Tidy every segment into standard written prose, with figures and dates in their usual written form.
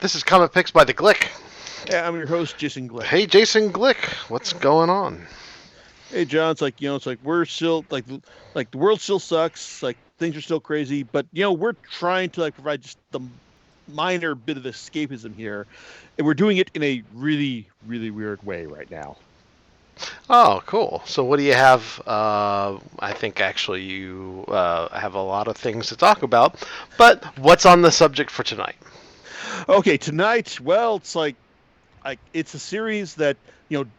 This is Comic Picks by the Glick. Yeah, I'm your host, Jason Glick. Hey, Jason Glick, what's going on? Hey, John. It's like we're still like the world still sucks. Like things are still crazy, but we're trying to like provide just the minor bit of escapism here, and we're doing it in a really, really weird way right now. Oh, cool. So, what do you have? I think actually you have a lot of things to talk about, but what's on the subject for tonight? Okay, tonight. Well, it's like it's a series that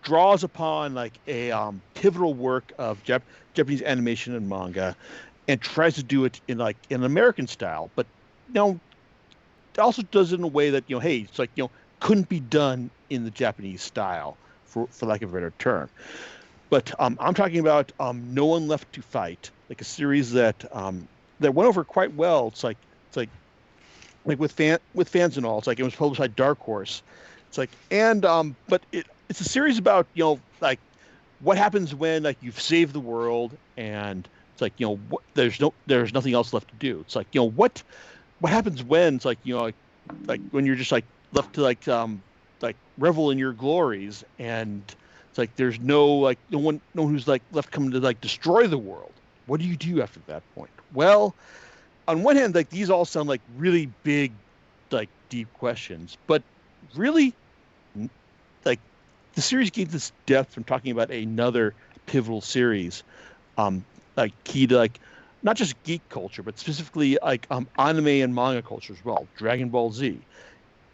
draws upon like a pivotal work of Japanese animation and manga, and tries to do it in like an American style, but it also does it in a way that hey, it's like couldn't be done in the Japanese style, for lack of a better term. But I'm talking about No One Left to Fight, like a series that went over quite well. It's like with fans and all. It's like it was published by Dark Horse. It's like and but it's a series about like what happens when like you've saved the world, and it's like there's nothing else left to do. It's like what happens when it's like like when you're just like left to like revel in your glories, and it's like there's no one who's like left coming to like destroy the world. What do you do after that point? Well, on one hand, like these all sound like really big, like deep questions, but really, like the series gains this depth from talking about another pivotal series, um, like key to like not just geek culture, but specifically like anime and manga culture as well, Dragon Ball Z.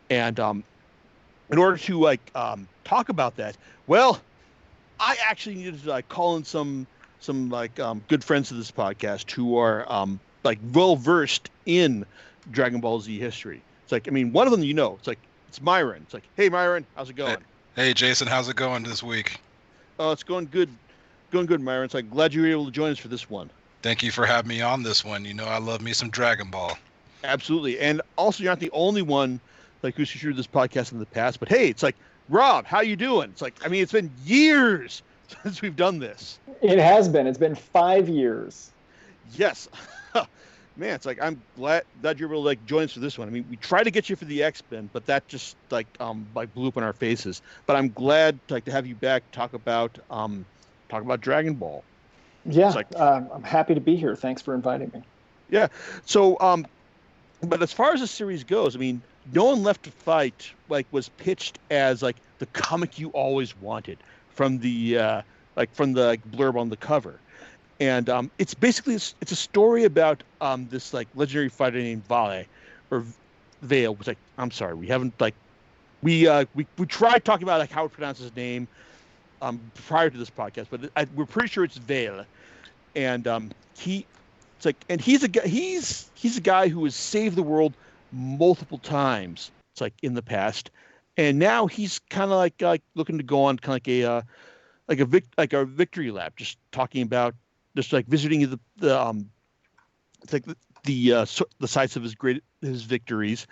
And in order to like talk about that, well, I actually needed to like call in some like good friends of this podcast who are like well versed in Dragon Ball Z history. It's like, I mean, one of them, it's like it's Myron. It's like, hey Myron, how's it Hey, going? hey, Jason, how's it going this week? Oh, it's going good, Myron. It's like glad you were able to join us for this one. Thank you for having me on this one. You know I love me some Dragon Ball. Absolutely, and also you're not the only one like who's featured this podcast in the past. But hey, it's like Rob, how you doing? It's like, I mean, it's been years since we've done this. It has been. It's been 5 years. Yes. Man, it's like I'm glad you're able to like join us for this one. I mean, we tried to get you for the X-Men, but that just like blew up in our faces. But I'm glad to have you back to talk about Dragon Ball. Yeah, It's like I'm happy to be here. Thanks for inviting me. yeah. So but as far as the series goes, I mean, No One Left to Fight like was pitched as like the comic you always wanted from the from the like, blurb on the cover. And it's basically it's a story about this like legendary fighter named Vale or Vale. Was like, I'm sorry, we haven't like we tried talking about like how to pronounce his name prior to this podcast, but we're pretty sure it's Vale. And he it's like and he's a guy who has saved the world multiple times. It's like in the past, and now he's kind of like looking to go on kind of like a victory lap, just talking about just like visiting the it's like the sites of his victories,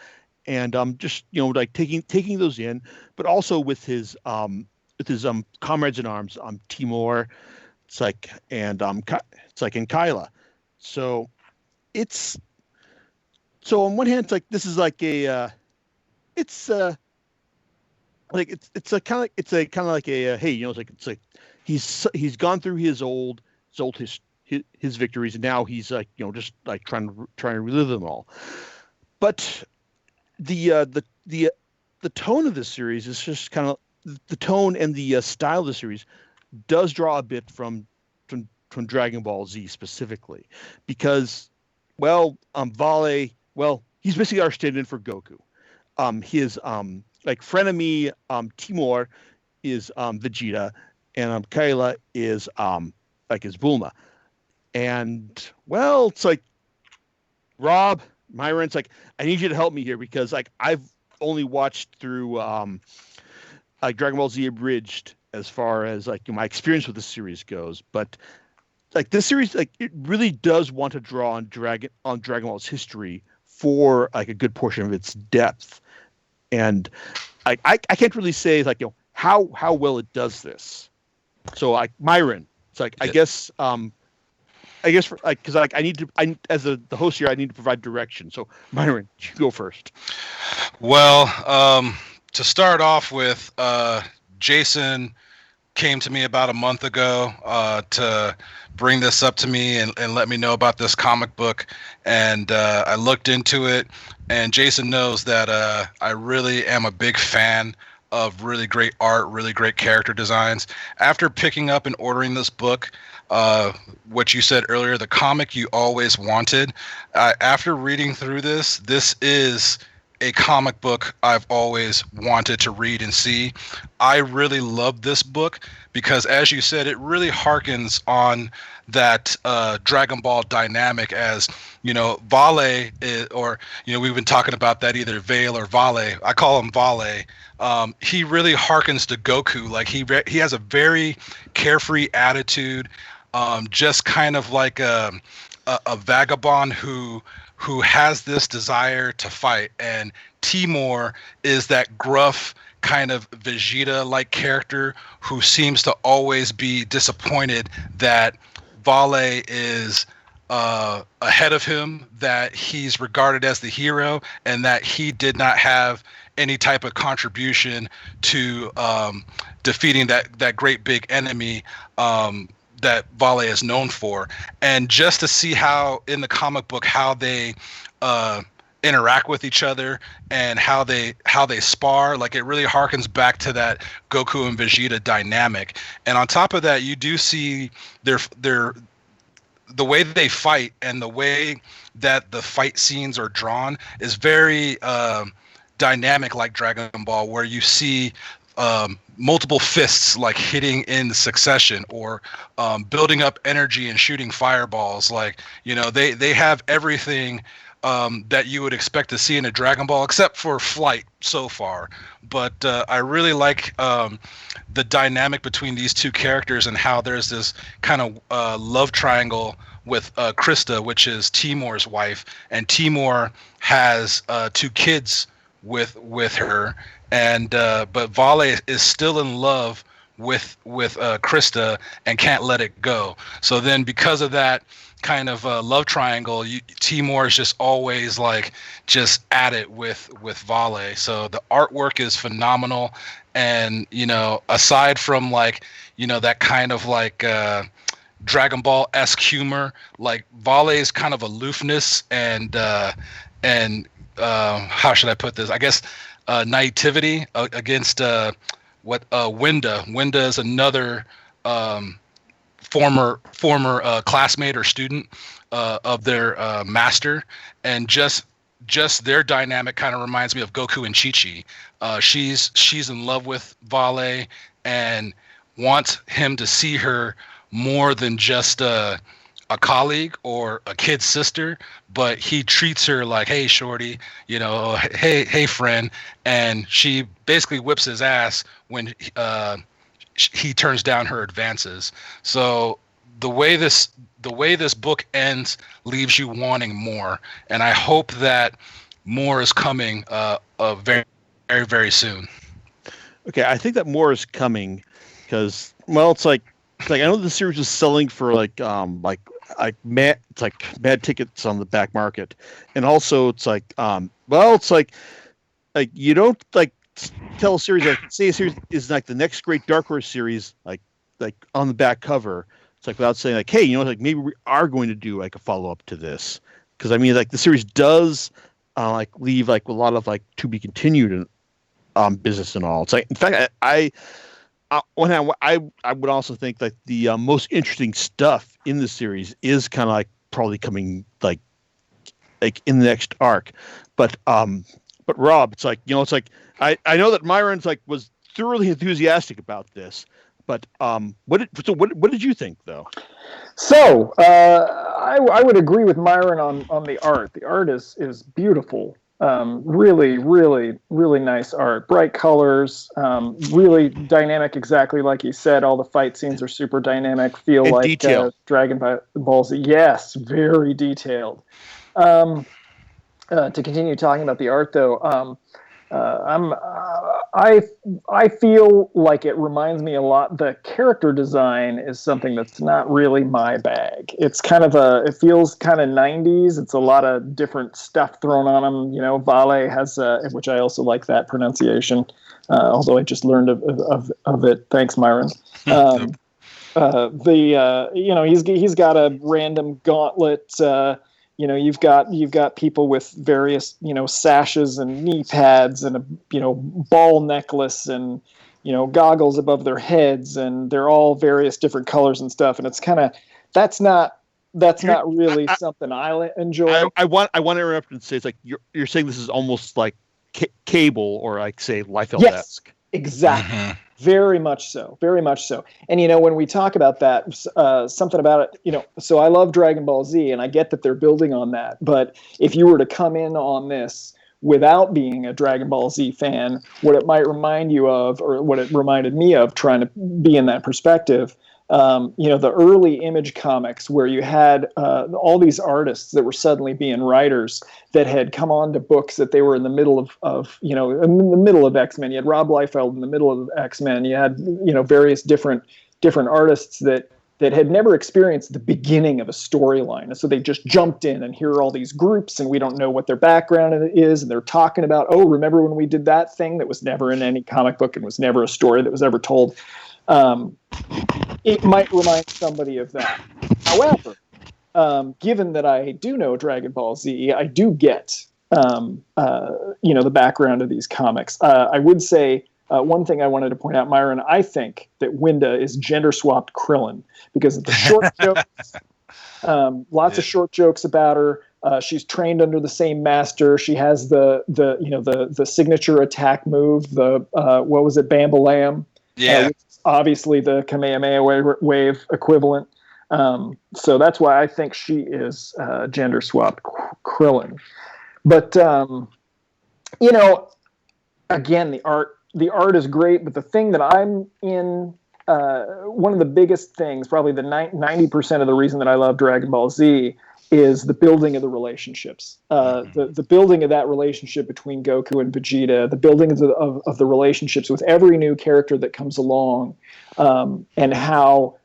and just like taking those in, but also with his comrades in arms, Timor, it's like and it's like in Kyla. So it's so on one hand it's like this is like a it's like it's a kind of like a hey it's like he's gone through his victories, and now he's like just like trying to relive them all. But the tone of this series is just kind of the tone and the style of the series does draw a bit from Dragon Ball Z specifically, because Vale, well, he's basically our stand-in for Goku. His like frenemy Timor is Vegeta, and Kayla is like his Bulma. And well, it's like Rob, Myron, it's like I need you to help me here because like I've only watched through like Dragon Ball Z abridged as far as like my experience with the series goes, but like this series like it really does want to draw on Dragon Ball's history for like a good portion of its depth. And I can't really say like how well it does this. So like Myron, it's like I Yeah. guess I guess because I need to. As the host here, I need to provide direction. So Myron, you go first. Well, to start off with, Jason came to me about a month ago to bring this up to me and let me know about this comic book, and I looked into it. And Jason knows that I really am a big fan of really great art, really great character designs. After picking up and ordering this book, what you said earlier, the comic you always wanted, after reading through this is a comic book I've always wanted to read and see. I really love this book because, as you said, it really harkens on that Dragon Ball dynamic, as Vale is, or we've been talking about that, either Vale or Vale. I call him Vale. He really harkens to Goku. Like he has a very carefree attitude, just kind of like a vagabond who has this desire to fight. And Timur is that gruff kind of Vegeta-like character who seems to always be disappointed that Vale is ahead of him, that he's regarded as the hero, and that he did not have any type of contribution to defeating that great big enemy that Vale is known for. And just to see how in the comic book how they interact with each other and how they spar, like it really harkens back to that Goku and Vegeta dynamic. And on top of that, you do see the way they fight, and the way that the fight scenes are drawn is very dynamic, like Dragon Ball, where you see multiple fists like hitting in succession, or building up energy and shooting fireballs. Like they have everything that you would expect to see in a Dragon Ball, except for flight so far. But I really like the dynamic between these two characters, and how there's this kind of love triangle with Krista, which is Timur's wife, and Timur has 2 kids with her, and but Vale is still in love with Krista and can't let it go. So then, because of that kind of love triangle, Timur is just always like just at it with Vale. So the artwork is phenomenal, and aside from like that kind of like Dragon Ball-esque humor, like Vale's kind of aloofness and how should I put this? I guess naivety against what Winda. Winda is another former classmate or student of their master, and just their dynamic kind of reminds me of Goku and Chi-Chi. She's in love with Vale and wants him to see her more than just a colleague or a kid's sister, but he treats her like, hey shorty, hey friend, and she basically whips his ass when he turns down her advances. So the way this book ends leaves you wanting more, and I hope that more is coming very, very, very soon. Okay, I think that more is coming because, well, it's like I know the series is selling for like mad tickets on the back market, and also it's like it's like you don't like tell a series, like say a series is like the next great Dark Horse series, like on the back cover. It's like without saying like, hey, like maybe we are going to do like a follow up to this, because I mean like the series does like leave like a lot of like to be continued business and all. It's like, in fact, I would also think that the most interesting stuff in the series is kind of like probably coming like in the next arc, but Rob, it's like it's like I know that Myron's like was thoroughly enthusiastic about this, but what did you think though? So I would agree with Myron on the art. The art is beautiful. Really, really, really nice art. Bright colors, really dynamic, exactly like he said. All the fight scenes are super dynamic, feel and like Dragon Ball Z. Yes, very detailed. To continue talking about the art, though, I feel like it reminds me a lot. The character design is something that's not really my bag. It's kind of it feels kind of 90s. It's a lot of different stuff thrown on them. You know, Vale has, which I also like that pronunciation, although I just learned of it. Thanks, Myron. You know, he's got a random gauntlet. You know, you've got people with various, you know, sashes and knee pads and a, you know, ball necklace and, you know, goggles above their heads, and they're all various different colors and stuff. And it's kind of that's not really something I enjoy. I want to interrupt and say it's like you're saying this is almost like Cable or like say Liefeld-esque. Yes, exactly. Mm-hmm. Very much so. Very much so. And, you know, when we talk about that, something about it, you know, so I love Dragon Ball Z, and I get that they're building on that. But if you were to come in on this without being a Dragon Ball Z fan, what it might remind you of, or what it reminded me of trying to be in that perspective, you know, the early Image comics where you had all these artists that were suddenly being writers that had come on to books that they were in the middle of you know, in the middle of X-Men. You had Rob Liefeld in the middle of X-Men. You had, you know, various different artists that had never experienced the beginning of a storyline. And so they just jumped in, and here are all these groups, and we don't know what their background is. And they're talking about, oh, remember when we did that thing that was never in any comic book and was never a story that was ever told. It might remind somebody of that. However, given that I do know Dragon Ball Z, I do get, you know, the background of these comics. I would say one thing I wanted to point out, Myron, I think that Winda is gender-swapped Krillin because of the short jokes, lots of short jokes about her. She's trained under the same master. She has the you know, the signature attack move, the what was it, Bambalam? Yeah. Which is obviously the Kamehameha wave equivalent. So that's why I think she is gender swapped Krillin. But you know, again, the art is great. But the thing that I'm in, one of the biggest things, probably the 90% of the reason that I love Dragon Ball Z is the building of the relationships, the building of that relationship between Goku and Vegeta, the building of the relationships with every new character that comes along, and how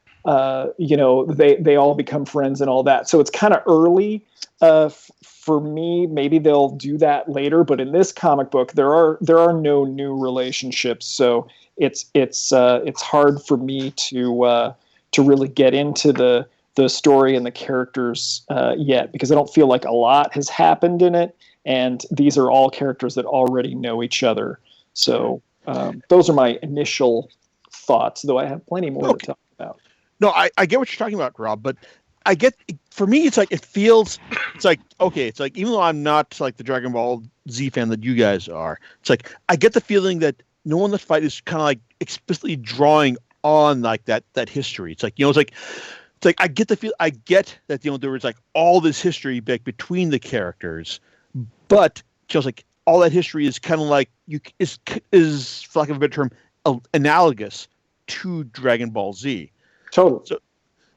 you know, they all become friends and all that. So it's kind of early for me. Maybe they'll do that later, but in this comic book, there are no new relationships, so it's hard for me to really get into the story and the characters yet, because I don't feel like a lot has happened in it, and these are all characters that already know each other. So those are my initial thoughts, though I have plenty more to talk about. No, I get what you're talking about, Rob, but I get, for me, it's like, it's like, okay, it's like, even though I'm not like the Dragon Ball Z fan that you guys are, it's like, I get the feeling that no one in the fight is kind of like explicitly drawing on like that history. It's like, you know, it's like I get that, you know, there was like all this history back between the characters, but just like all that history is kind of like is for lack of a better term analogous to Dragon Ball Z. Totally. So,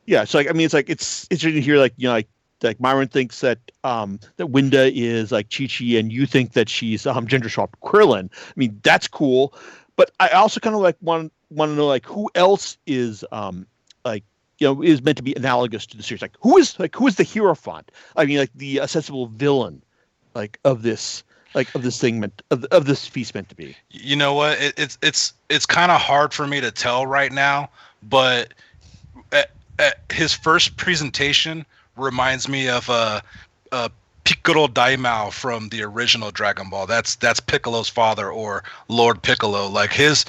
yeah. So like, I mean, it's interesting to hear, like, you know, like Myron thinks that that Winda is like Chi-Chi, and you think that she's gender swapped Krillin. I mean, that's cool, but I also kind of like want to know, like, who else is like, you know, is meant to be analogous to the series. Like, who is the Hierophant? I mean, like the accessible villain, like of this thing of this feast meant to be. You know what? It's kind of hard for me to tell right now, but his first presentation reminds me of Piccolo Daimao from the original Dragon Ball. That's Piccolo's father, or Lord Piccolo. Like his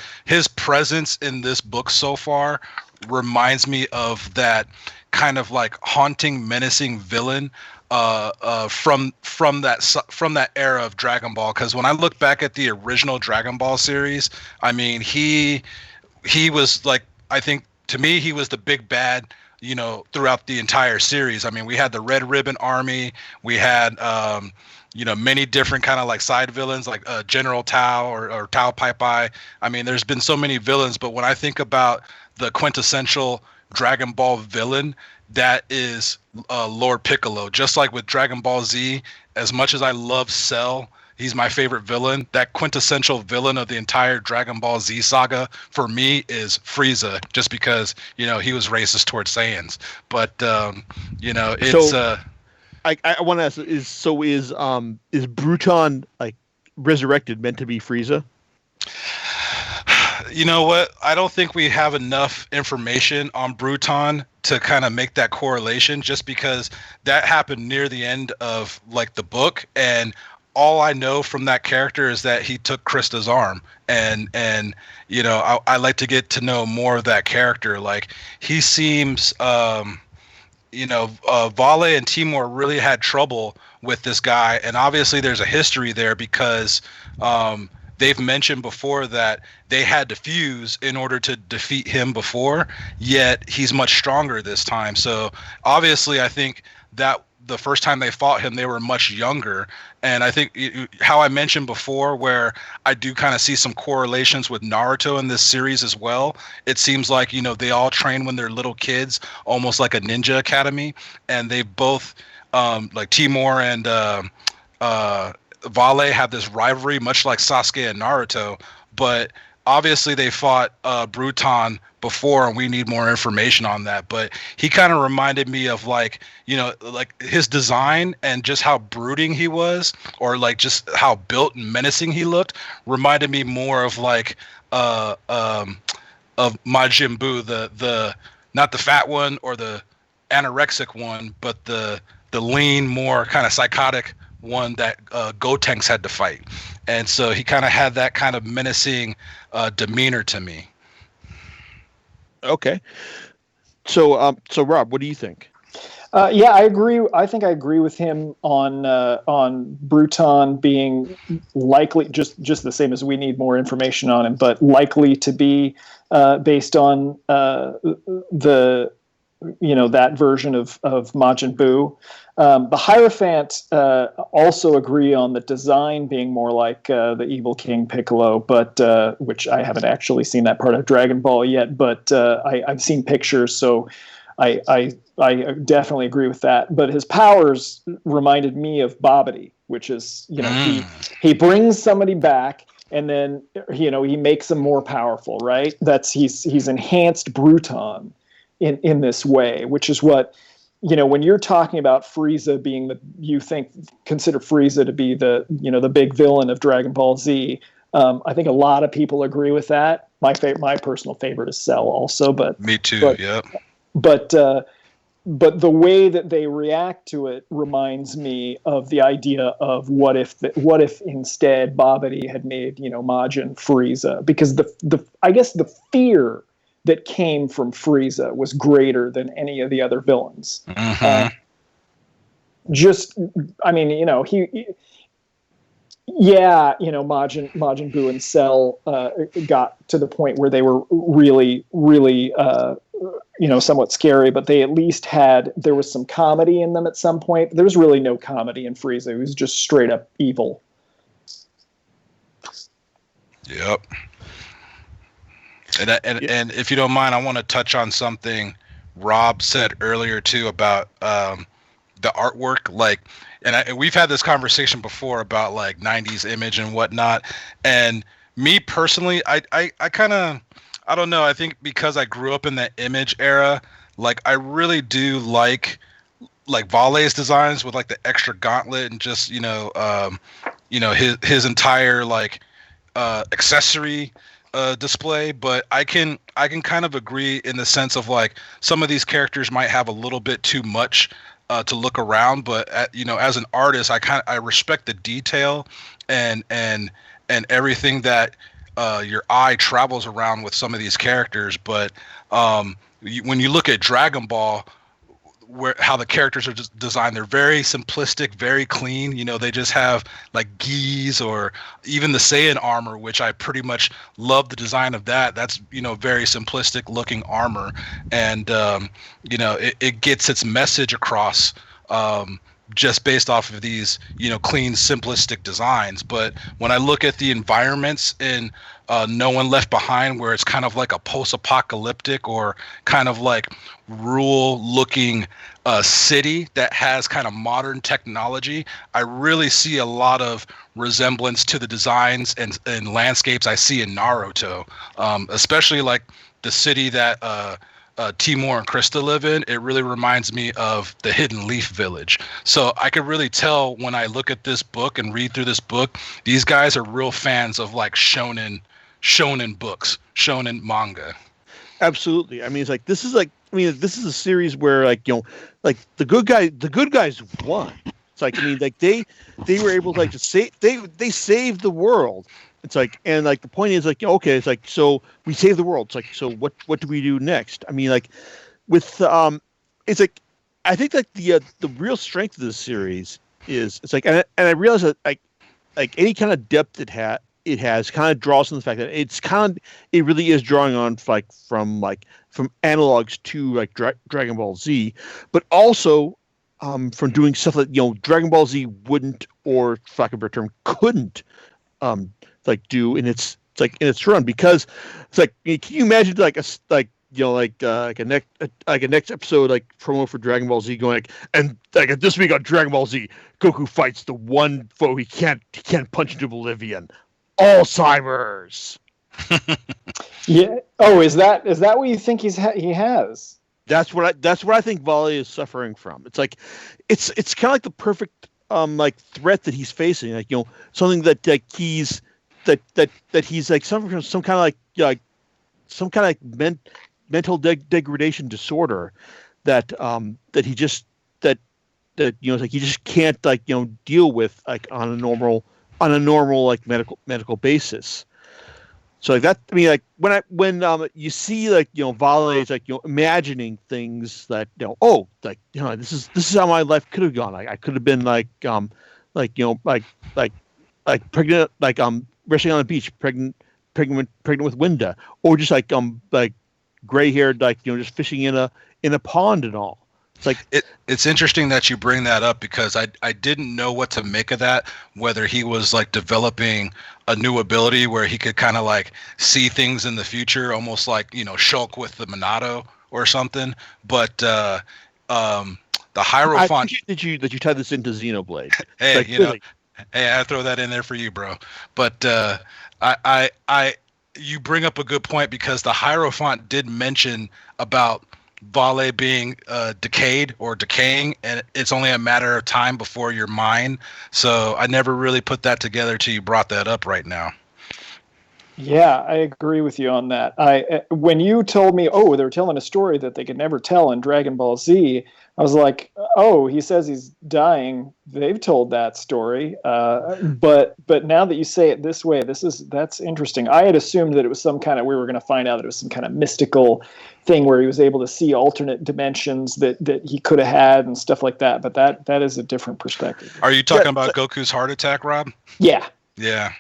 presence in this book so far reminds me of that kind of like haunting, menacing villain from that era of Dragon Ball. Because when I look back at the original Dragon Ball series, I mean, he was like, I think to me he was the big bad, you know, throughout the entire series. I mean, we had the Red Ribbon Army, we had you know, many different kind of like side villains, like General Tao or Tao Pai Pai. I mean, there's been so many villains, but when I think about the quintessential Dragon Ball villain, that is Lord Piccolo. Just like with Dragon Ball Z, as much as I love Cell, He's my favorite villain. That quintessential villain of the entire Dragon Ball Z saga for me is Frieza, just because he was racist towards Saiyans. But it's I want to ask: is Bruton like resurrected meant to be Frieza? You know what? I don't think we have enough information on Bruton to kind of make that correlation, just because that happened near the end of like the book, and all I know from that character is that he took Krista's arm, and I like to get to know more of that character. Like, he seems Vale and Timur really had trouble with this guy, and obviously there's a history there because they've mentioned before that they had to fuse in order to defeat him before, yet he's much stronger this time. So obviously I think that the first time they fought him, they were much younger. And I think how I mentioned before, where I do kind of see some correlations with Naruto in this series as well. It seems like, they all train when they're little kids, almost like a ninja academy. And they both, like Timur and Vale, have this rivalry, much like Sasuke and Naruto. But obviously they fought Bruton before, and we need more information on that. But he kind of reminded me of like his design and just how brooding he was, or like just how built and menacing he looked, reminded me more of like of Majin Buu, the not the fat one or the anorexic one, but the lean, more kind of psychotic one that Gotenks had to fight. And so he kind of had that kind of menacing demeanor to me. Okay. So Rob, what do you think? Yeah, I agree. I think I agree with him on Bruton being likely just the same as we need more information on him, but likely to be based on the that version of Majin Buu. The Hierophant also agree on the design being more like the Evil King Piccolo, but which I haven't actually seen that part of Dragon Ball yet, but I've seen pictures, so I definitely agree with that. But his powers reminded me of Babidi, which is he brings somebody back, and then he makes them more powerful, right? He's enhanced Bruton in this way, which is what, when you're talking about Frieza being consider Frieza to be the big villain of Dragon Ball Z. I think a lot of people agree with that. My personal favorite is Cell also, but me too. Yeah. But the way that they react to it reminds me of the idea of what if instead Babidi had made Majin Frieza, because I guess the fear that came from Frieza was greater than any of the other villains. Mm-hmm. Majin Buu and Cell got to the point where they were really, really, somewhat scary, but they at least there was some comedy in them at some point. There was really no comedy in Frieza. He was just straight up evil. Yep. And if you don't mind, I want to touch on something Rob said earlier too about the artwork. Like, and we've had this conversation before about like 90s image and whatnot. And me personally, I kind of, I don't know. I think because I grew up in that image era, like I really do like Vale's designs with like the extra gauntlet and just his entire like accessory display. But I can kind of agree in the sense of like some of these characters might have a little bit too much to look around, but as an artist, I respect the detail and everything that your eye travels around with some of these characters. But when you look at Dragon Ball, how the characters are just designed, they're very simplistic, very clean. They just have like gis, or even the Saiyan armor, which I pretty much love the design of that. That's very simplistic looking armor, and it gets its message across just based off of these, clean, simplistic designs. But when I look at the environments in No One Left Behind, where it's kind of like a post-apocalyptic or kind of like rural-looking city that has kind of modern technology, I really see a lot of resemblance to the designs and landscapes I see in Naruto, especially like the city that Timur and Krista live in. It really reminds me of the Hidden Leaf Village. So I could really tell when I look at this book and read through this book, these guys are real fans of like shonen books, shonen manga. Absolutely. I mean, it's like this is a series where like the good guys won. It's like, I mean, like they were able to to save they saved the world. It's like, and like the point is like, okay, it's like, so we save the world. It's like, so what do we do next? I mean, like with it's like, I think like the real strength of this series is it's like, and I realize that like any kind of depth it has kind of draws from the fact that it really is drawing on from analogs to like Dragon Ball Z, but also from doing stuff that Dragon Ball Z wouldn't, or for lack of a better term, couldn't do in its run, because it's like, can you imagine a next episode like promo for Dragon Ball Z going and like this week on Dragon Ball Z, Goku fights the one foe he can't punch into oblivion, Alzheimer's. Yeah. Oh, is that what you think he has? That's what I think Volley is suffering from. It's like it's kind of like the perfect threat that he's facing, like something that like he's like suffering from some kind of mental degradation disorder that he just it's like he just can't deal with like on a normal like medical basis. So like that, I mean, like when you see like Volley is like imagining things that this is how my life could have gone. Like I could have been like pregnant, resting on the beach, pregnant with Winda, or just like gray haired, just fishing in a pond and all. It's like it's interesting that you bring that up, because I didn't know what to make of that, whether he was like developing a new ability where he could kind of like see things in the future, almost like Shulk with the Minato or something. But the Hierophant, that you tied this into Xenoblade. Hey, like, really. Hey, I throw that in there for you, bro. But I you bring up a good point, because the Hierophant did mention about Vale being decayed or decaying, and it's only a matter of time before you're mine. So I never really put that together till you brought that up right now. Yeah, I agree with you on that. When you told me, oh, they're telling a story that they could never tell in Dragon Ball Z, I was like, oh, he says he's dying. They've told that story. But now that you say it this way, that's interesting. I had assumed that it was we were going to find out that it was some kind of mystical thing where he was able to see alternate dimensions that he could have had and stuff like that. But that is a different perspective. Are you talking about Goku's heart attack, Rob? Yeah. Yeah.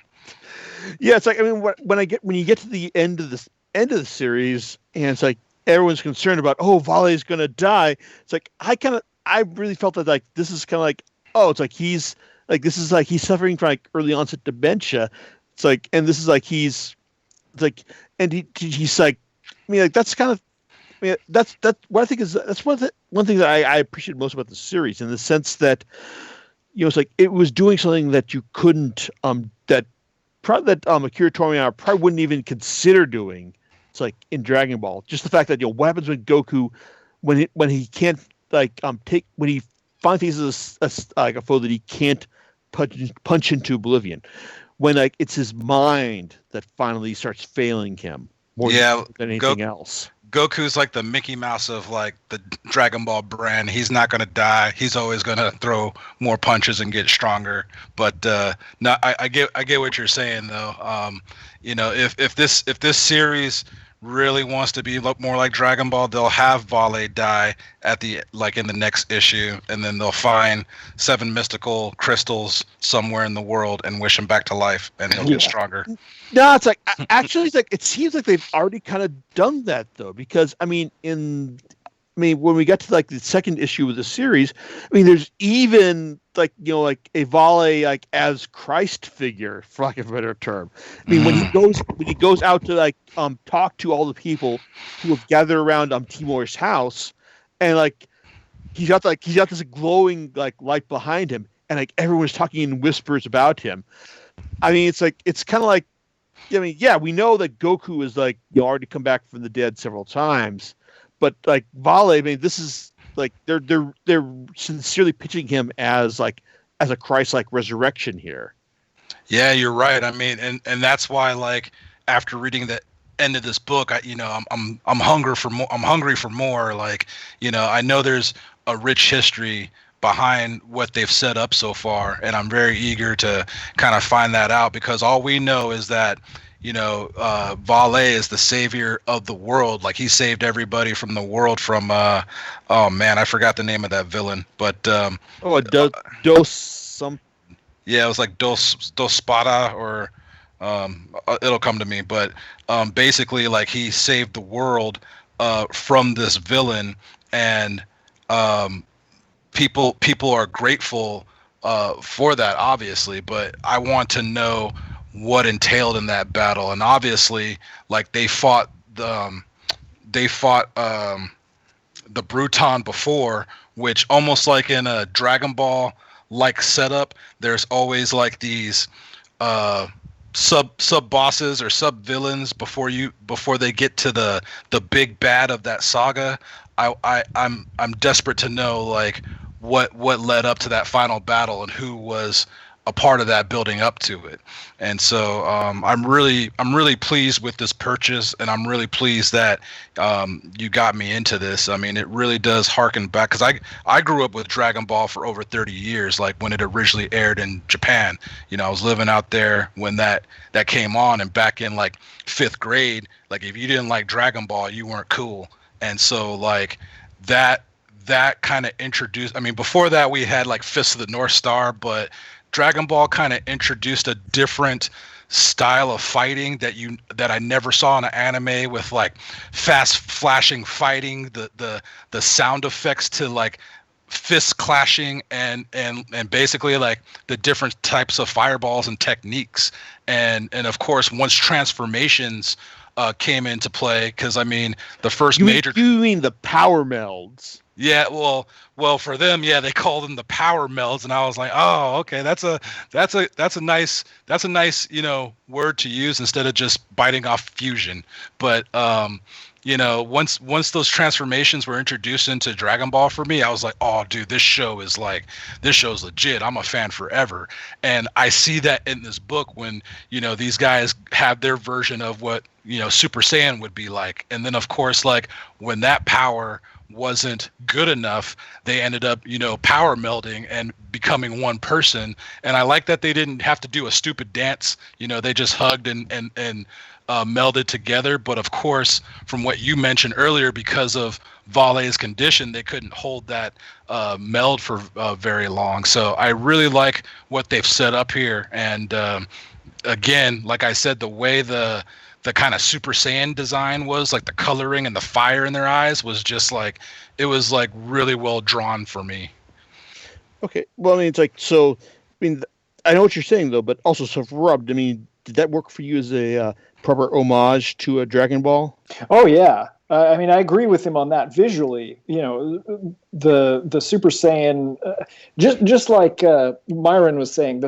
Yeah, it's like, I mean, when you get to the end of the series, and it's like everyone's concerned about, oh, Volley's gonna die. It's like I really felt that like this is kind of like, oh, it's like he's suffering from like early onset dementia. It's like, and this is like he's like, and he's like, I mean, like that's kind of, I mean, that's what I think is, that's one thing that I appreciate most about the series, in the sense that it's like it was doing something that you couldn't Akira Toriyama probably wouldn't even consider doing. It's like in Dragon Ball, just the fact that what happens when Goku, when he can't when he finally faces a foe that he can't punch into oblivion, when like it's his mind that finally starts failing him more than anything else. Goku's like the Mickey Mouse of like the Dragon Ball brand. He's not going to die. He's always going to throw more punches and get stronger. But no, I get what you're saying though. If this series really wants to be look more like Dragon Ball, they'll have Vale die in the next issue, and then they'll find 7 mystical crystals somewhere in the world and wish him back to life, and he'll get stronger. No, it's like actually, it's like it seems like they've already kind of done that though, because I mean, I mean, when we get to like the second issue of the series, I mean, there's even like like a Vale like as Christ figure, for lack of a better term. I mean, when he goes out to like talk to all the people who have gathered around Timur's house, and like he's got this glowing like light behind him, and like everyone's talking in whispers about him. I mean, it's kind of like, I mean, yeah, we know that Goku is like already come back from the dead several times. But like Vale, I mean, this is like they're sincerely pitching him as a Christ-like resurrection here. Yeah, you're right. I mean, and that's why, like, after reading the end of this book, I'm hungry for more. I'm hungry for more. Like, I know there's a rich history behind what they've set up so far, and I'm very eager to kind of find that out, because all we know is that Vale is the savior of the world. Like, he saved everybody from the world from oh man, I forgot the name of that villain, but Dos some. Yeah, it was like Dos Spada, or it'll come to me, but basically, like, he saved the world from this villain, and people are grateful for that, obviously, but I want to know what entailed in that battle. And obviously, like, they fought the Bruton before, which, almost like in a Dragon Ball like setup, there's always like these sub bosses or sub villains before they get to the big bad of that saga. I'm desperate to know, like, what led up to that final battle and who was a part of that building up to it. And so I'm really pleased with this purchase, and I'm really pleased that you got me into this. I mean, it really does harken back, because I grew up with Dragon Ball for over 30 years, like when it originally aired in Japan. I was living out there when that came on, and back in like 5th grade, like, if you didn't like Dragon Ball, you weren't cool. And so, like, that kind of introduced, I mean, before that we had like Fist of the North Star, but Dragon Ball kind of introduced a different style of fighting that I never saw in an anime, with like fast flashing fighting, the sound effects to like fists clashing, and basically like the different types of fireballs and techniques, and of course, once transformations came into play, because I mean, the first major. You mean the power melds? Yeah, well, for them, yeah, they call them the power melds, and I was like, oh, okay, that's a nice word to use instead of just biting off fusion. But once those transformations were introduced into Dragon Ball for me, I was like, oh, dude, this show's legit. I'm a fan forever, and I see that in this book when these guys have their version of what Super Saiyan would be like, and then of course, like, when that power wasn't good enough, they ended up power melding and becoming one person. And I like that they didn't have to do a stupid dance. They just hugged and melded together. But of course, from what you mentioned earlier, because of Vale's condition, they couldn't hold that meld for very long. So I really like what they've set up here. And again, like I said, the way the kind of Super Saiyan design was, like the coloring and the fire in their eyes, was just like, it was like really well drawn for me. Okay, well, I mean, it's like, so, I mean, I know what you're saying though, but also, so for Rob, I mean, did that work for you as a proper homage to a Dragon Ball? Oh yeah, I mean, I agree with him on that. Visually, the Super Saiyan, just like Myron was saying,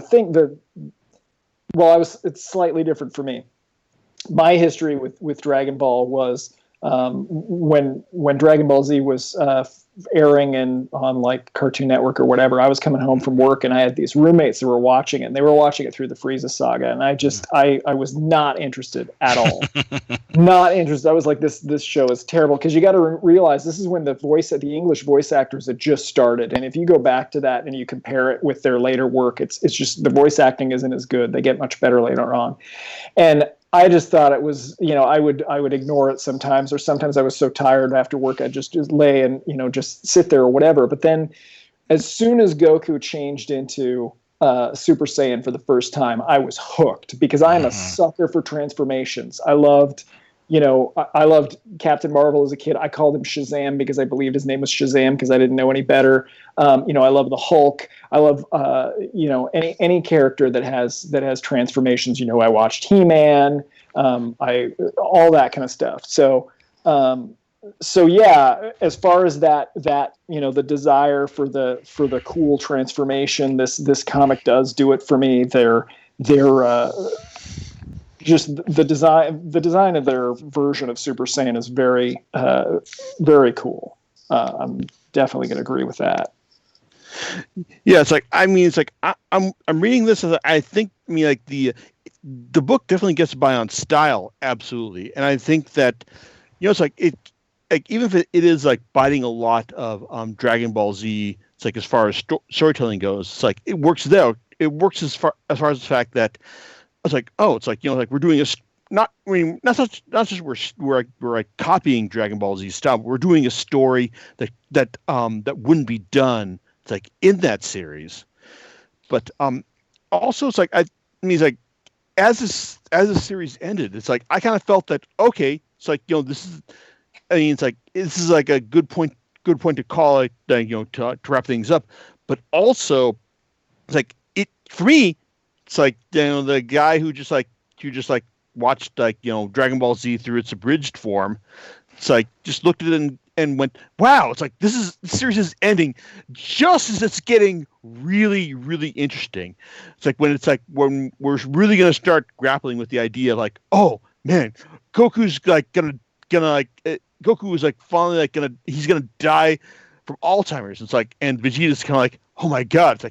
it's slightly different for me. My history with Dragon Ball was when Dragon Ball Z was airing on like Cartoon Network or whatever. I was coming home from work, and I had these roommates that were watching it. And they were watching it through the Frieza saga, and I was not interested at all. Not interested. I was like, this show is terrible, because you got to realize this is when the English voice actors had just started, and if you go back to that and you compare it with their later work, it's just the voice acting isn't as good. They get much better later on, and I just thought it was, I would ignore it sometimes, or sometimes I was so tired after work I'd just lay and, just sit there or whatever. But then as soon as Goku changed into Super Saiyan for the first time, I was hooked, because I'm a sucker for transformations. I loved, I loved Captain Marvel as a kid. I called him Shazam because I believed his name was Shazam because I didn't know any better. I love the Hulk. I love any character that has transformations. I watched He-Man. I all that kind of stuff. So yeah, as far as that the desire for the cool transformation, this comic does do it for me. They're just the design of their version of Super Saiyan is very very cool. I'm definitely going to agree with that. Yeah, it's like I'm reading this as I think the book definitely gets by on style, absolutely, and I think that it's like it. Like even if it is like biting a lot of Dragon Ball Z, it's like as far as storytelling goes, it's like it works there. It works as far as the fact that it's like like we're doing not just we're like copying Dragon Ball Z style. But we're doing a story that wouldn't be done. It's like in that series, but also it's like it's like as the series ended, it's like I kind of felt that okay, it's like this is. It's like this is like a good point to call it, to wrap things up. But also, it's like it for me. It's like the guy who just watched Dragon Ball Z through its abridged form. It's like just looked at it and went, "Wow!" It's like the series is ending just as it's getting really, really interesting. It's like when we're really going to start grappling with the idea of like, oh man, Goku's like gonna Goku is like finally he's gonna die from Alzheimer's. It's like, and Vegeta's kind of like, oh my god, it's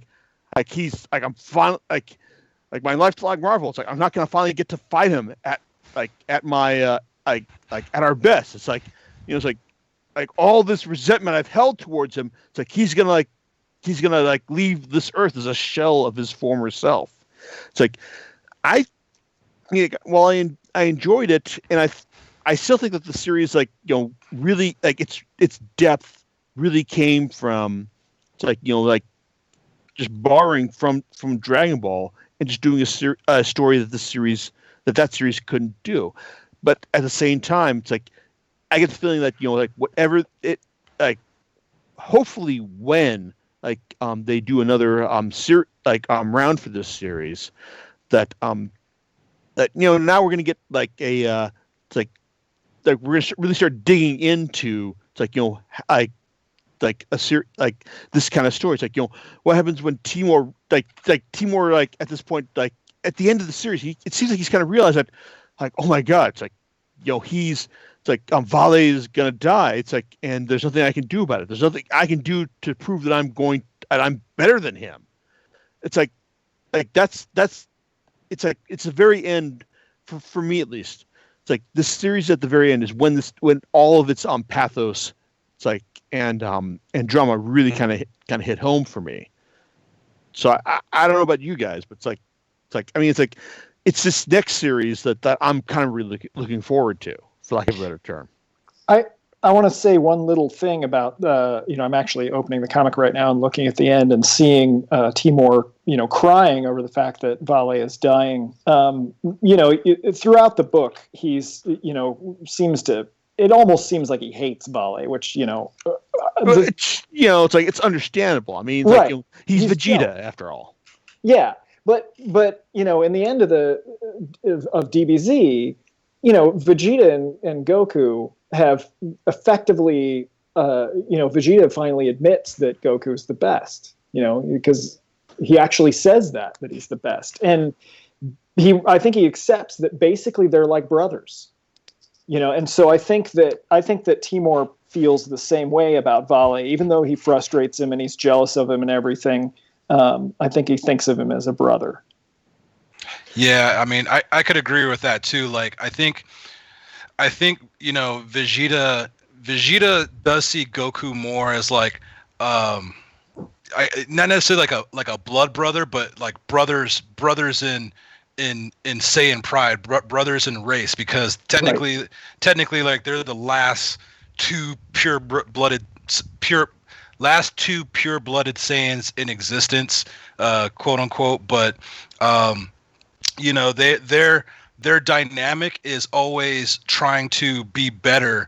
like he's like I'm finally like my lifelong Marvel. It's like I'm not gonna finally get to fight him at my at our best. It's like it's like all this resentment I've held towards him. It's like he's gonna leave this earth as a shell of his former self. It's like I enjoyed it, and I still think that the series, really, its depth really came from, just borrowing from Dragon Ball and just doing a story that that series couldn't do. But at the same time, it's like I get the feeling that whatever it hopefully when they do another round for this series, that now we're gonna get we're going to really start digging into this kind of story. It's like what happens when Timur Timur at this point at the end of the series it seems like he's kind of realized that oh my god, it's like Vale is gonna die. It's like, and there's nothing I can do about it. There's nothing I can do to prove that I'm better than him. It's like that's it's the very end for me at least. It's like this series at the very end is when all of its pathos, and drama really kind of hit home for me. So I don't know about you guys, but it's this next series that I'm kind of really looking forward to, for lack of a better term. I want to say one little thing about I'm actually opening the comic right now and looking at the end and seeing Timur crying over the fact that Vale is dying. Throughout the book he's it almost seems like he hates Vale, which it's understandable. I mean, right. He's Vegeta after all. Yeah, but in the end of DBZ, Vegeta and Goku have effectively, Vegeta finally admits that Goku's the best, because he actually says that he's the best. And I think he accepts that basically they're like brothers, and so I think that Timur feels the same way about Vale, even though he frustrates him and he's jealous of him and everything. I think he thinks of him as a brother. Yeah, I mean, I could agree with that too. Like, I think Vegeta does see Goku more as not necessarily like a blood brother, but like brothers in Saiyan pride, brothers in race, because technically like they're the last two pure-blooded Saiyans in existence, quote unquote. But they're their dynamic is always trying to be better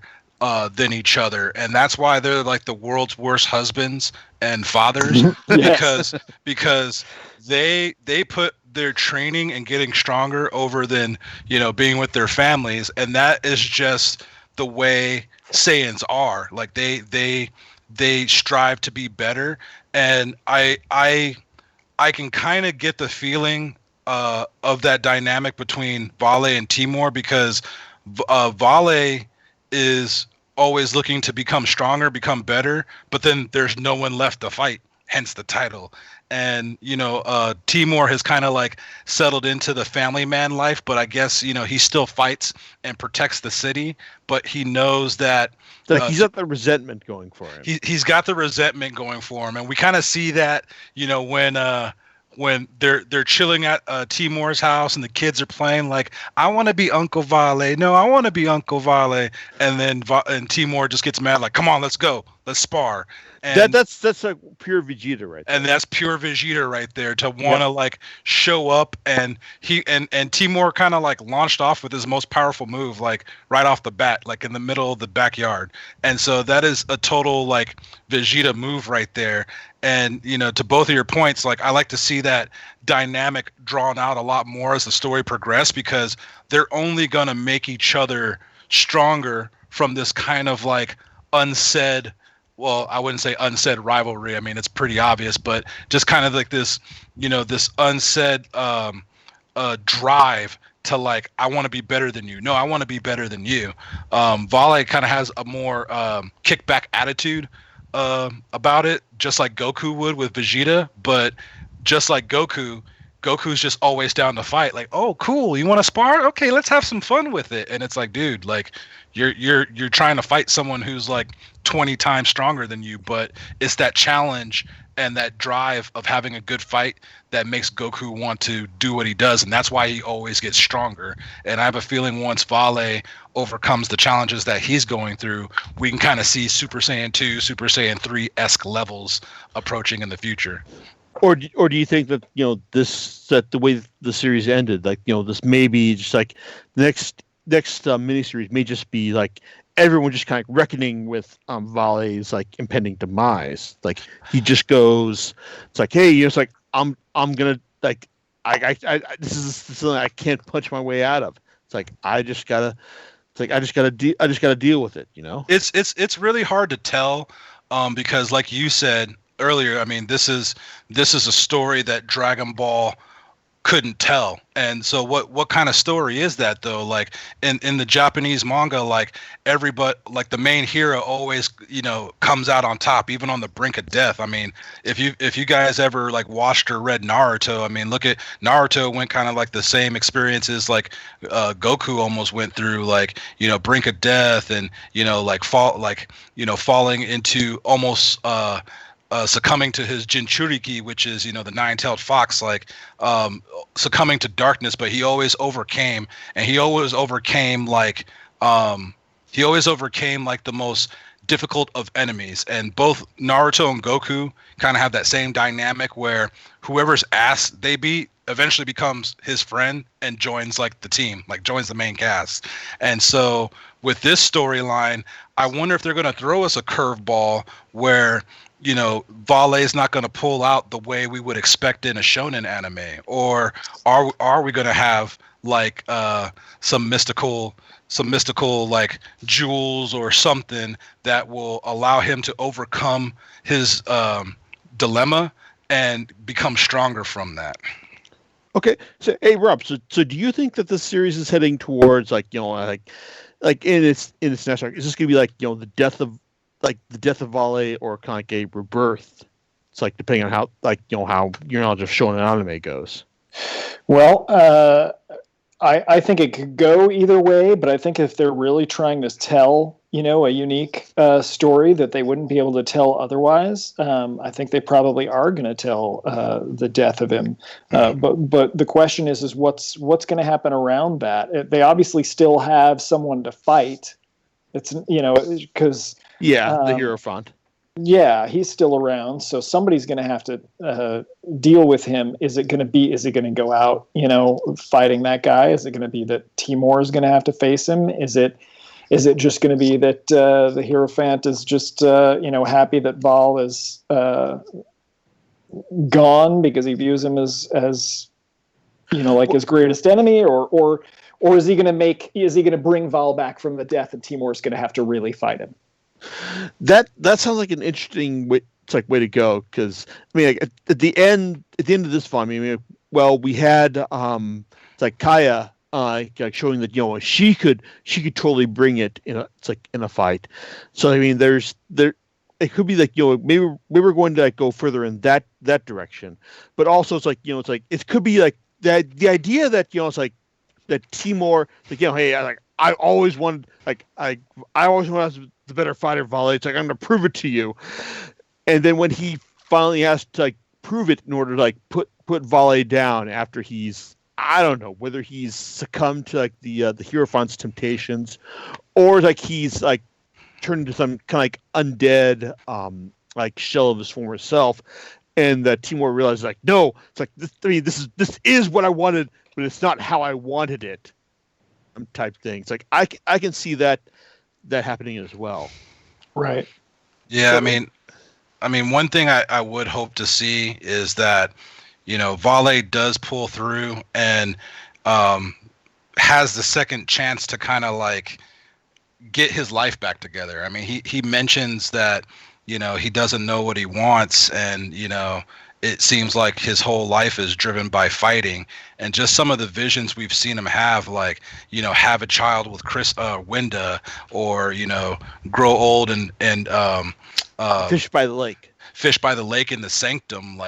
than each other, and that's why they're like the world's worst husbands and fathers Yes. because they put their training and getting stronger over than being with their families, and that is just the way Saiyans are. Like they strive to be better, and I can kind of get the feeling of that dynamic between Vale and Timur, because Vale is always looking to become stronger, become better, but then there's no one left to fight, hence the title. And Timur has kind of like settled into the family man life, but I guess he still fights and protects the city, but he knows that he's got the resentment going for him. He's got the resentment going for him, and we kind of see that when they're chilling at Timur's house and the kids are playing, like, I want to be Uncle Vale. No, I want to be Uncle Vale. And then and Timur just gets mad, like, come on, let's go. Let's spar. And that's like pure Vegeta right there. And that's pure Vegeta right there, to want to like show up. And Timur kind of like launched off with his most powerful move, like right off the bat, like in the middle of the backyard. And so that is a total like Vegeta move right there. And to both of your points, like, I like to see that dynamic drawn out a lot more as the story progresses, because they're only gonna make each other stronger from this kind of like unsaid, well, I wouldn't say unsaid rivalry. I mean, it's pretty obvious, but just kind of like this, this unsaid drive to like, I want to be better than you. No, I want to be better than you. Vale kind of has a more kickback attitude about it, just like Goku would with Vegeta. But just like Goku's just always down to fight. Like, oh, cool, you want to spar? Okay, let's have some fun with it. And it's like, dude, like, you're trying to fight someone who's like 20 times stronger than you, but it's that challenge and that drive of having a good fight that makes Goku want to do what he does, and that's why he always gets stronger. And I have a feeling once Vale overcomes the challenges that he's going through, we can kind of see Super Saiyan 2, Super Saiyan 3-esque levels approaching in the future. Or do you think that that the way the series ended, like this may be just like the next miniseries may just be like everyone just kind of reckoning with Vale's like impending demise. Like he just goes, it's like, hey, it's like I'm gonna like I this is something I can't punch my way out of. It's like I just gotta deal with it. It's really hard to tell, because like you said earlier, I mean, this is a story that Dragon Ball couldn't tell. And so what kind of story is that though? Like in the Japanese manga, like everybody, like the main hero always comes out on top, even on the brink of death. I mean, if you guys ever like watched or read Naruto, I mean, look at Naruto, went kind of like the same experiences like Goku almost went through, like brink of death, and falling into almost succumbing to his Jinchuriki, which is the nine-tailed fox, like succumbing to darkness, but he always overcame, and he always overcame like the most difficult of enemies. And both Naruto and Goku kind of have that same dynamic where whoever's ass they beat eventually becomes his friend and joins like the team, like joins the main cast. And so with this storyline, I wonder if they're going to throw us a curveball where Vale is not going to pull out the way we would expect in a shonen anime, or are we going to have like some mystical like jewels or something that will allow him to overcome his dilemma and become stronger from that? Okay, so hey Rob, so do you think that this series is heading towards like like in its next arc, is this going to be like the death of Vale, or kind of like a rebirth? It's like depending on how how your knowledge of shonen anime goes. Well, I think it could go either way, but I think if they're really trying to tell a unique story that they wouldn't be able to tell otherwise, I think they probably are going to tell the death of him. But the question is what's going to happen around that? They obviously still have someone to fight. It's because the Hierophant. Yeah, he's still around, so somebody's going to have to deal with him. Is it going to be? Is it going to go out, fighting that guy? Is it going to be that Timur is going to have to face him? Is it just going to be that the Hierophant is just happy that Val is gone because he views him as like his greatest enemy, or is he going to bring Val back from the death, and Timur's going to have to really fight him? That sounds like an interesting way. It's like way to go, because I mean, like, at the end of this film, I mean, well, we had it's like Kaya like showing that she could totally bring it in a fight. So I mean, it could be like maybe we're going to go further in that direction, but also it's like it could be like that the idea that it's like that Timur hey, I always wanted I always wanted the better fighter, Vale. It's like I'm going to prove it to you, and then when he finally has to prove it in order to put Vale down after he's, I don't know whether he's succumbed to the Hierophant's temptations, or he's turned into some kind of undead shell of his former self, and that Timur realizes no, it's this. I mean, this is what I wanted, but it's not how I wanted it. Type thing. It's I can see that happening as well. Right. Yeah, I mean, one thing I would hope to see is that, Vale does pull through and has the second chance to kind of get his life back together. I mean, he mentions that, he doesn't know what he wants, and, it seems like his whole life is driven by fighting, and just some of the visions we've seen him have, have a child with Winda, or, grow old and Fish by the lake in the Sanctum.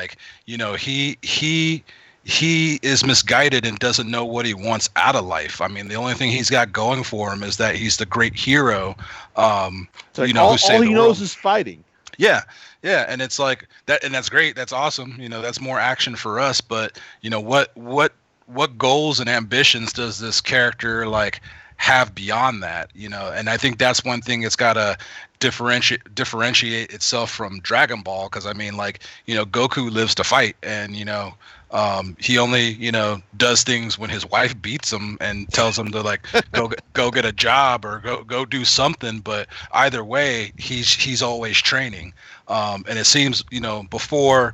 He is misguided and doesn't know what he wants out of life. I mean, the only thing he's got going for him is that he's the great hero. All he knows is fighting. Yeah, and it's like that, and that's great. That's awesome. That's more action for us. But what goals and ambitions does this character have beyond that? And I think that's one thing it's got to differentiate itself from Dragon Ball, because I mean, Goku lives to fight, and he only does things when his wife beats him and tells him to go get a job or go do something. But either way, he's always training. And it seems before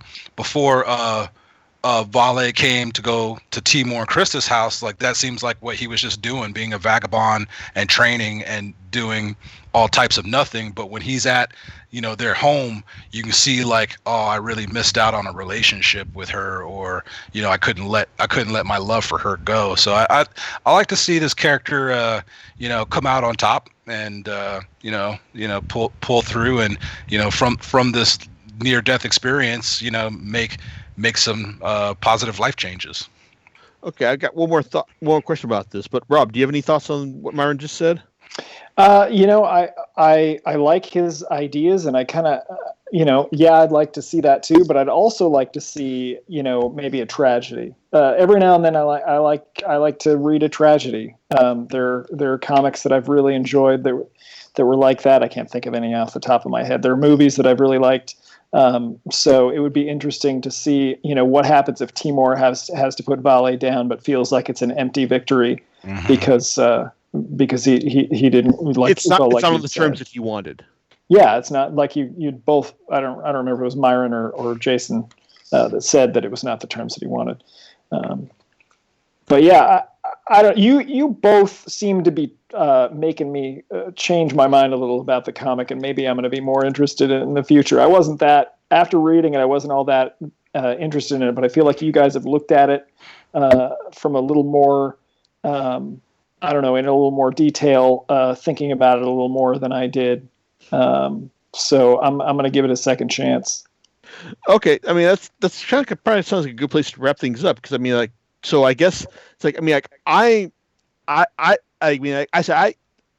Vale came to go to Timur and Krista's house, that seems like what he was just doing, being a vagabond and training and doing all types of nothing. But when he's at their home, you can see I really missed out on a relationship with her, or I couldn't let my love for her go. So I like to see this character come out on top and pull through, and from this near death experience make some positive life changes. Okay, I got one more question about this. But Rob, do you have any thoughts on what Myron just said? I like his ideas, and I kind of, I'd like to see that too. But I'd also like to see, maybe a tragedy. Every now and then, I like to read a tragedy. There are comics that I've really enjoyed that were like that. I can't think of any off the top of my head. There are movies that I've really liked. So it would be interesting to see, what happens if Timur has to put Vale down, but feels like it's an empty victory because he didn't like. It's not on the terms that he wanted. Yeah, it's not like you'd both. I don't remember if it was Myron or Jason that said that it was not the terms that he wanted. But yeah, I don't. You both seem to be making me change my mind a little about the comic, and maybe I'm going to be more interested in the future. I wasn't that after reading it. I wasn't all that interested in it, but I feel like you guys have looked at it from a little more. I don't know, in a little more detail, thinking about it a little more than I did. So I'm going to give it a second chance. Okay, I mean that's kind of probably sounds like a good place to wrap things up, because I mean so I guess it's I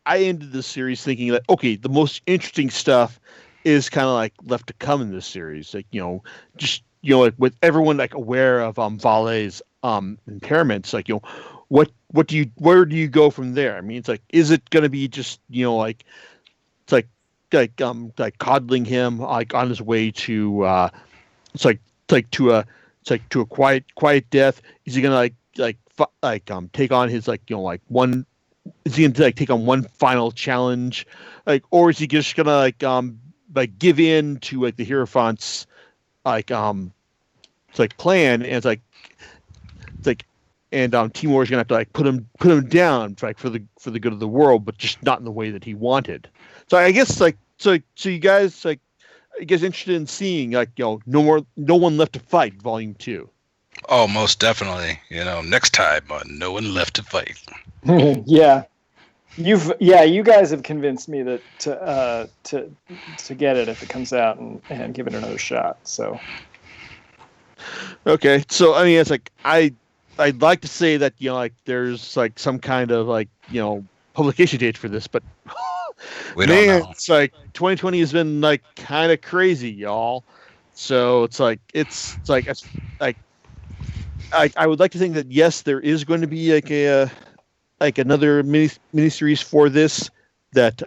ended this series thinking that okay, the most interesting stuff is kind of left to come in this series, with everyone aware of Vale's impairments, where do you go from there? I mean, it's is it going to be just it's coddling him like on his way to it's like to a quiet death. Is he gonna take on his one? Is he gonna take on one final challenge, or is he just gonna give in to the Hierophant's plan, and Timur is gonna have to put him down for the good of the world, but just not in the way that he wanted. So I guess so you guys interested in seeing no one left to fight Volume 2? Oh, most definitely. Next time on No One Left to Fight. Yeah. You guys have convinced me that to get it if it comes out and give it another shot. So okay, so I mean, it's I'd like to say that there's some kind of publication date for this, but we don't know. It's 2020 has been kind of crazy, y'all. So I would like to think that yes, there is going to be another miniseries for this that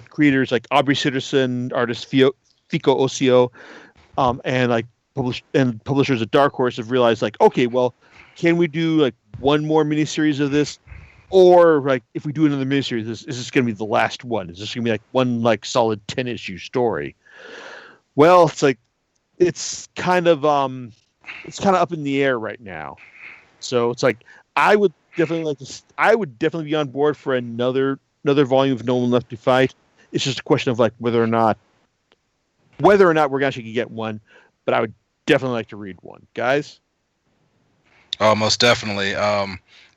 creators like Aubrey Sitterson, artist Fico Ossio, and publishers at Dark Horse have realized okay, well, can we do one more miniseries of this, or if we do another miniseries, is this going to be the last one? Is this going to be one solid 10-issue story? Well, it's kind of up in the air right now. So I would definitely be on board for another volume of No One Left to Fight. It's just a question of whether or not we're actually going to get one, but I would definitely like to read one, guys. Oh, most definitely.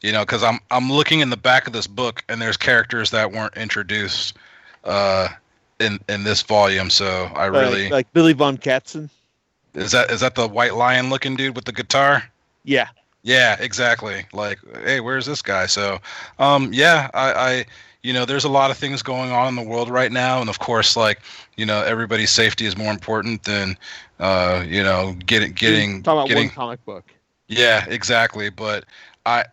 Because I'm looking in the back of this book, and there's characters that weren't introduced in this volume. So I really like Billy Von Katzen. Is that the white lion looking dude with the guitar? Yeah. Yeah, exactly. Hey, where's this guy? So, I there's a lot of things going on in the world right now, and of course, everybody's safety is more important than getting one comic book. Yeah, exactly. But I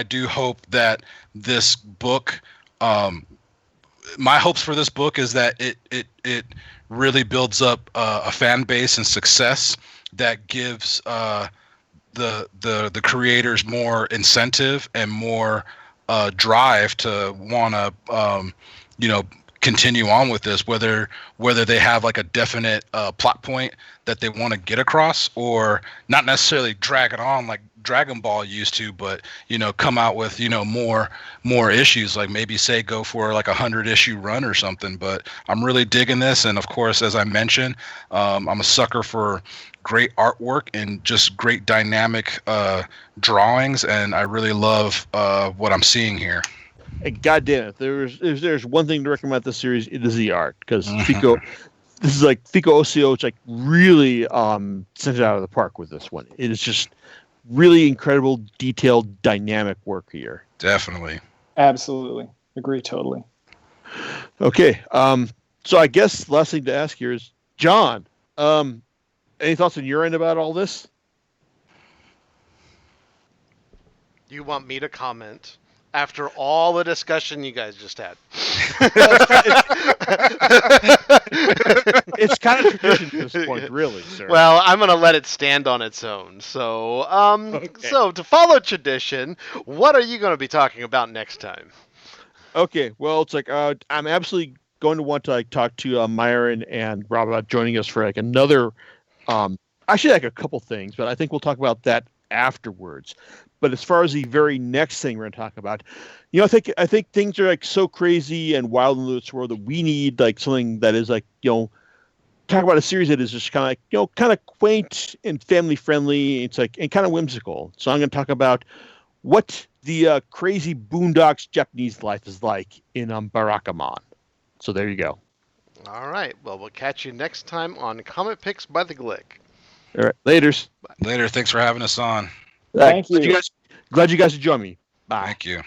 do hope that this book, my hopes for this book is that it really builds up a fan base and success that gives the creators more incentive and more drive to want to continue on with this, whether they have a definite plot point that they want to get across, or not necessarily drag it on like Dragon Ball used to, but come out with more issues, maybe say go for 100-issue run or something. But I'm really digging this, and of course, as I mentioned, I'm a sucker for great artwork and just great dynamic drawings, and I really love what I'm seeing here. And goddamn it, there's one thing to recommend about this series, it is the art, because Fico Ossio really sent it out of the park with this one. It is just really incredible, detailed, dynamic work here. Definitely. Absolutely. Agree totally. Okay. So I guess last thing to ask here is, John, any thoughts on your end about all this? You want me to comment after all the discussion you guys just had? It's kind of tradition at this point, really, sir. Well, I'm going to let it stand on its own. So, Okay. So to follow tradition, what are you going to be talking about next time? Okay, well, it's I'm absolutely going to want to talk to Myron and Rob about joining us for another, actually a couple things, but I think we'll talk about that afterwards. But as far as the very next thing we're going to talk about, I think things are so crazy and wild in this world that we need something that is talk about a series that is just kind of quaint and family friendly. It's and kind of whimsical. So I'm going to talk about what the crazy boondocks Japanese life is like in Barakamon. So there you go. All right. Well, we'll catch you next time on Comic Picks by the Glick. All right. Later. Thanks for having us on. Thank you. Glad you guys could join me. Bye. Thank you.